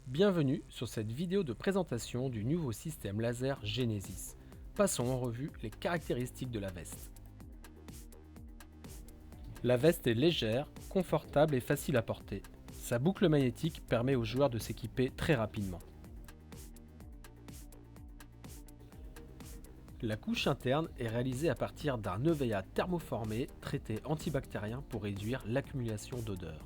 Bienvenue sur cette vidéo de présentation du nouveau système laser Genesis. Passons en revue les caractéristiques de la veste. La veste est légère, confortable et facile à porter. Sa boucle magnétique permet aux joueurs de s'équiper très rapidement. La couche interne est réalisée à partir d'un EVA thermoformé traité antibactérien pour réduire l'accumulation d'odeur.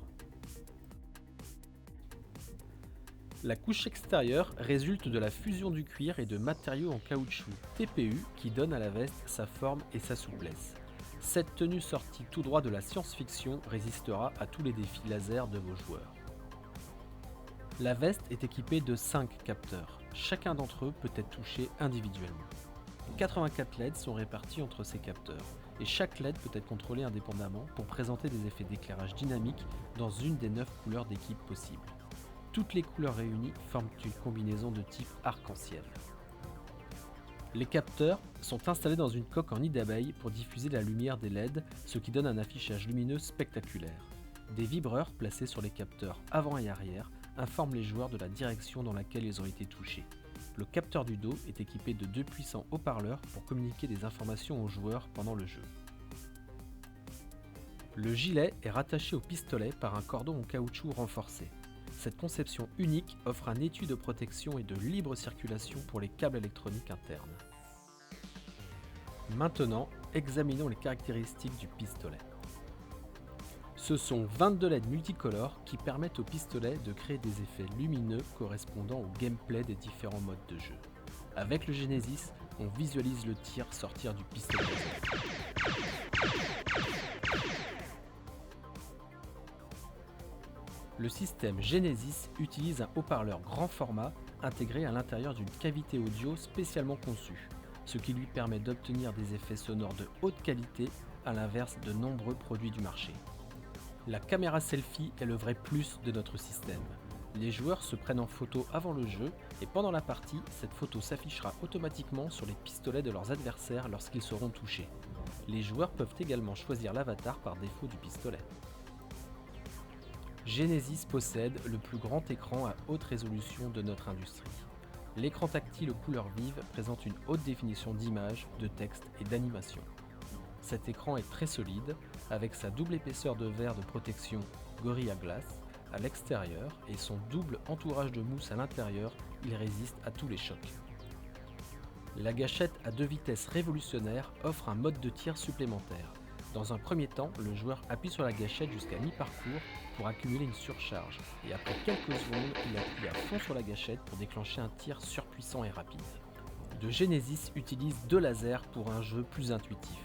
La couche extérieure résulte de la fusion du cuir et de matériaux en caoutchouc TPU qui donne à la veste sa forme et sa souplesse. Cette tenue sortie tout droit de la science-fiction résistera à tous les défis laser de vos joueurs. La veste est équipée de 5 capteurs. Chacun d'entre eux peut être touché individuellement. 84 LED sont répartis entre ces capteurs et chaque LED peut être contrôlé indépendamment pour présenter des effets d'éclairage dynamique dans une des 9 couleurs d'équipe possibles. Toutes les couleurs réunies forment une combinaison de type arc-en-ciel. Les capteurs sont installés dans une coque en nid d'abeille pour diffuser la lumière des LED, ce qui donne un affichage lumineux spectaculaire. Des vibreurs placés sur les capteurs avant et arrière informent les joueurs de la direction dans laquelle ils ont été touchés. Le capteur du dos est équipé de 2 puissants haut-parleurs pour communiquer des informations aux joueurs pendant le jeu. Le gilet est rattaché au pistolet par un cordon en caoutchouc renforcé. Cette conception unique offre un étui de protection et de libre circulation pour les câbles électroniques internes. Maintenant, examinons les caractéristiques du pistolet. Ce sont 22 LED multicolores qui permettent au pistolet de créer des effets lumineux correspondant au gameplay des différents modes de jeu. Avec le Genesis, on visualise le tir sortir du pistolet. Le système Genesis utilise un haut-parleur grand format intégré à l'intérieur d'une cavité audio spécialement conçue, ce qui lui permet d'obtenir des effets sonores de haute qualité à l'inverse de nombreux produits du marché. La caméra selfie est le vrai plus de notre système. Les joueurs se prennent en photo avant le jeu et pendant la partie, cette photo s'affichera automatiquement sur les pistolets de leurs adversaires lorsqu'ils seront touchés. Les joueurs peuvent également choisir l'avatar par défaut du pistolet. Genesis possède le plus grand écran à haute résolution de notre industrie. L'écran tactile aux couleurs vives présente une haute définition d'image, de texte et d'animation. Cet écran est très solide, avec sa double épaisseur de verre de protection Gorilla Glass à l'extérieur et son double entourage de mousse à l'intérieur, il résiste à tous les chocs. La gâchette à 2 vitesses révolutionnaire offre un mode de tir supplémentaire. Dans un premier temps, le joueur appuie sur la gâchette jusqu'à mi-parcours pour accumuler une surcharge et après quelques secondes, il appuie à fond sur la gâchette pour déclencher un tir surpuissant et rapide. Le Genesis utilise 2 lasers pour un jeu plus intuitif.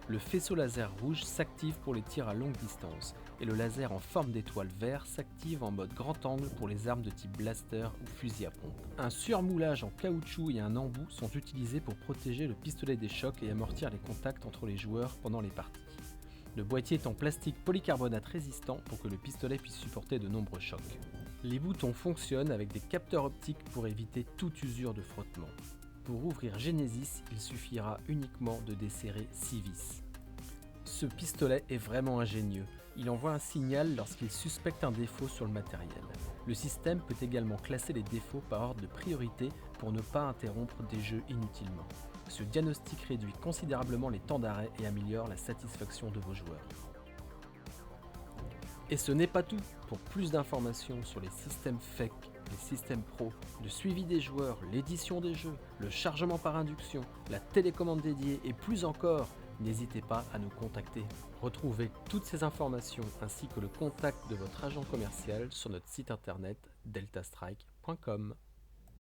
Le faisceau laser rouge s'active pour les tirs à longue distance et le laser en forme d'étoile vert s'active en mode grand angle pour les armes de type blaster ou fusil à pompe. Un surmoulage en caoutchouc et un embout sont utilisés pour protéger le pistolet des chocs et amortir les contacts entre les joueurs pendant les parties. Le boîtier est en plastique polycarbonate résistant pour que le pistolet puisse supporter de nombreux chocs. Les boutons fonctionnent avec des capteurs optiques pour éviter toute usure de frottement. Pour ouvrir Genesis, il suffira uniquement de desserrer 6 vis. Ce pistolet est vraiment ingénieux. Il envoie un signal lorsqu'il suspecte un défaut sur le matériel. Le système peut également classer les défauts par ordre de priorité pour ne pas interrompre des jeux inutilement. Ce diagnostic réduit considérablement les temps d'arrêt et améliore la satisfaction de vos joueurs. Et ce n'est pas tout. Pour plus d'informations sur les systèmes fake, les systèmes pro, le suivi des joueurs, l'édition des jeux, le chargement par induction, la télécommande dédiée et plus encore, n'hésitez pas à nous contacter. Retrouvez toutes ces informations ainsi que le contact de votre agent commercial sur notre site internet deltastrike.com.